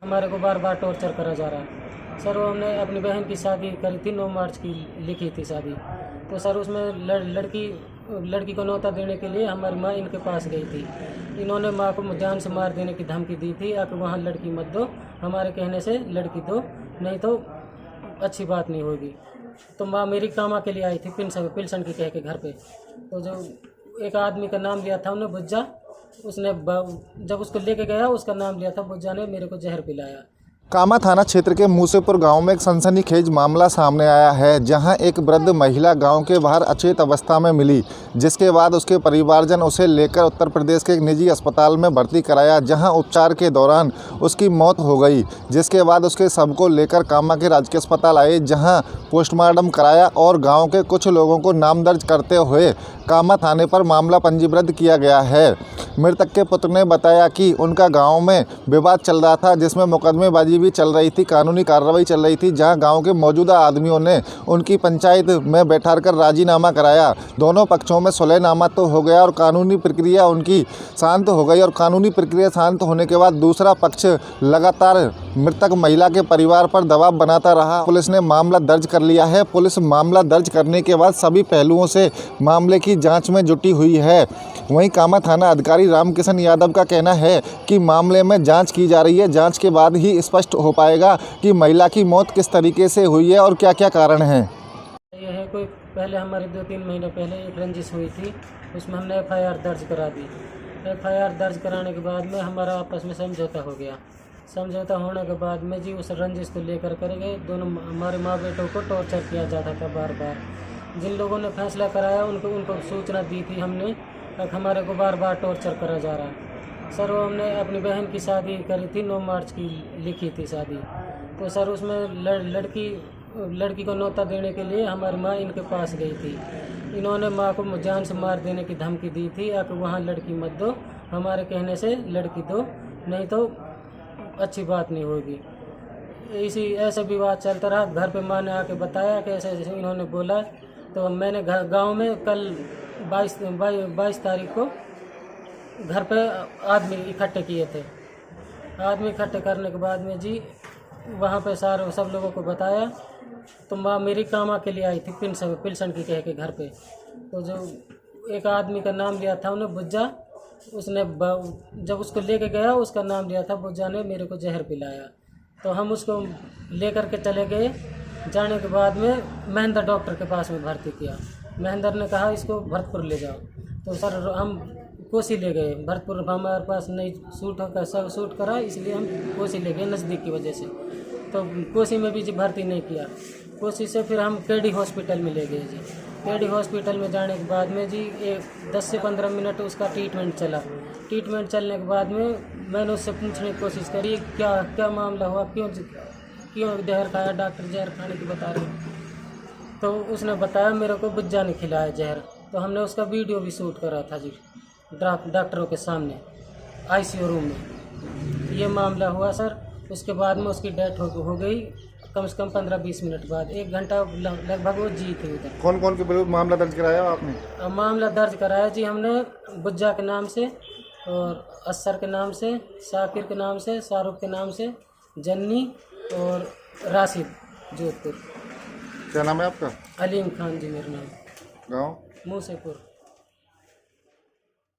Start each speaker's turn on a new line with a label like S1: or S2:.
S1: हमारे को बार बार टॉर्चर करा जा रहा है सर। वो हमने अपनी बहन की शादी करी थी, 9 मार्च की लिखी थी शादी। तो सर उसमें लड़की को न्योता देने के लिए हमारी माँ इनके पास गई थी। इन्होंने माँ को जान से मार देने की धमकी दी थी, आप वहाँ लड़की मत दो, हमारे कहने से लड़की दो, नहीं तो अच्छी बात नहीं होगी। तो माँ मेरी कामा के लिए आई थी पिलसन की कह के घर पे। तो जो एक आदमी का नाम लिया था उन्हें बुज्जा, उसने जब उसको लेके गया उसका नाम लिया था बुज्जा ने, मेरे को जहर पिलाया।
S2: कामा थाना क्षेत्र के मूसेपुर गांव में एक सनसनीखेज मामला सामने आया है, जहां एक वृद्ध महिला गांव के बाहर अचेत अवस्था में मिली, जिसके बाद उसके परिवारजन उसे लेकर उत्तर प्रदेश के एक निजी अस्पताल में भर्ती कराया, जहां उपचार के दौरान उसकी मौत हो गई। जिसके बाद उसके शव को लेकर कामा के राजकीय अस्पताल आए, जहां पोस्टमार्टम कराया और गाँव के कुछ लोगों को नाम दर्ज करते हुए कामा थाने पर मामला पंजीबद्ध किया गया है। मृतक के पुत्र ने बताया कि उनका गांव में विवाद चल रहा था, जिसमें मुकदमेबाजी भी चल रही थी, कानूनी कार्रवाई चल रही थी, जहां गांव के मौजूदा आदमियों ने उनकी पंचायत में बैठाकर राजीनामा कराया। दोनों पक्षों में सुलहनामा तो हो गया और कानूनी प्रक्रिया उनकी शांत हो गई। और कानूनी प्रक्रिया शांत होने के बाद दूसरा पक्ष लगातार मृतक महिला के परिवार पर दबाव बनाता रहा। पुलिस ने मामला दर्ज कर लिया है। पुलिस मामला दर्ज करने के बाद सभी पहलुओं से मामले की जाँच में जुटी हुई है। वहीं कामा थाना अधिकारी रामकिशन यादव का कहना है कि मामले में जांच की जा रही है। जांच के बाद ही स्पष्ट हो पाएगा कि महिला की मौत किस तरीके से हुई है और क्या क्या कारण हैं।
S1: ये है कोई पहले हमारी 2-3 महीने पहले एक रंजिश हुई थी, उसमें हमने FIR दर्ज करा दी। FIR दर्ज कराने के बाद में हमारा आपस में समझौता हो गया। समझौता होने के बाद में जी उस रंजिश को लेकर कर गए, दोनों हमारे माँ बेटों को टॉर्चर किया जाता था बार बार। जिन लोगों ने फैसला कराया उनको सूचना दी थी हमने, हमारे को बार बार टॉर्चर करा जा रहा है सर। वो हमने अपनी बहन की शादी करी थी, 9 मार्च की लिखी थी शादी। तो सर उसमें लड़की को न्योता देने के लिए हमारी माँ इनके पास गई थी। इन्होंने माँ को जान से मार देने की धमकी दी थी, आप वहाँ लड़की मत दो, हमारे कहने से लड़की दो, नहीं तो अच्छी बात नहीं होगी। ऐसे विवाद चलता रहा। घर पे माँ ने आके बताया कि ऐसे ऐसे इन्होंने बोला। तो मैंने गांव में कल 22 तारीख को घर पे आदमी इकट्ठे किए थे। आदमी इकट्ठे करने के बाद में जी वहाँ पे सब लोगों को बताया। तो माँ मेरी कामा के लिए आई थी पिलसन की कह के घर पे। तो जो एक आदमी का नाम लिया था उन्हें बुज्जा, उसने जब उसको लेके गया उसका नाम लिया था बुज्जा ने, मेरे को जहर पिलाया। तो हम उसको लेकर के चले गए। जाने के बाद में महेंद्र डॉक्टर के पास में भर्ती किया। महेंद्र ने कहा इसको भरतपुर ले जाओ। तो सर हम कोसी ले गए। भरतपुर हमारे पास नहीं सूट करा, इसलिए हम कोसी ले गए नज़दीक की वजह से। तो कोसी में भी जी भर्ती नहीं किया। कोसी से फिर हम केडी हॉस्पिटल में ले गए जी। केडी हॉस्पिटल में जाने के बाद में जी 10 से 15 मिनट उसका ट्रीटमेंट चला। ट्रीटमेंट चलने के बाद में मैंने उससे पूछने की कोशिश करी क्या मामला हुआ, क्यों जहर खाया, डॉक्टर जहर खाने की बता रहे। तो उसने बताया मेरे को बुज्जा ने खिलाया जहर। तो हमने उसका वीडियो भी शूट करा था जी डॉक्टरों के सामने ICU रूम में। ये मामला हुआ सर। उसके बाद में उसकी डेथ हो गई कम से कम 15-20 मिनट बाद। 1 घंटा लगभग वो जी थी उधर।
S2: कौन कौन के विरुद्ध मामला दर्ज कराया आपने?
S1: मामला दर्ज कराया जी हमने बुज्जा के नाम से और असर के नाम से, शाकिर के नाम से, शाहरुख के नाम से, जन्नी और राशिद जोधपुर।
S2: क्या नाम है आपका?
S1: अलीम खान जी मेरा नाम।
S2: गाँव?
S1: मूसेपुर।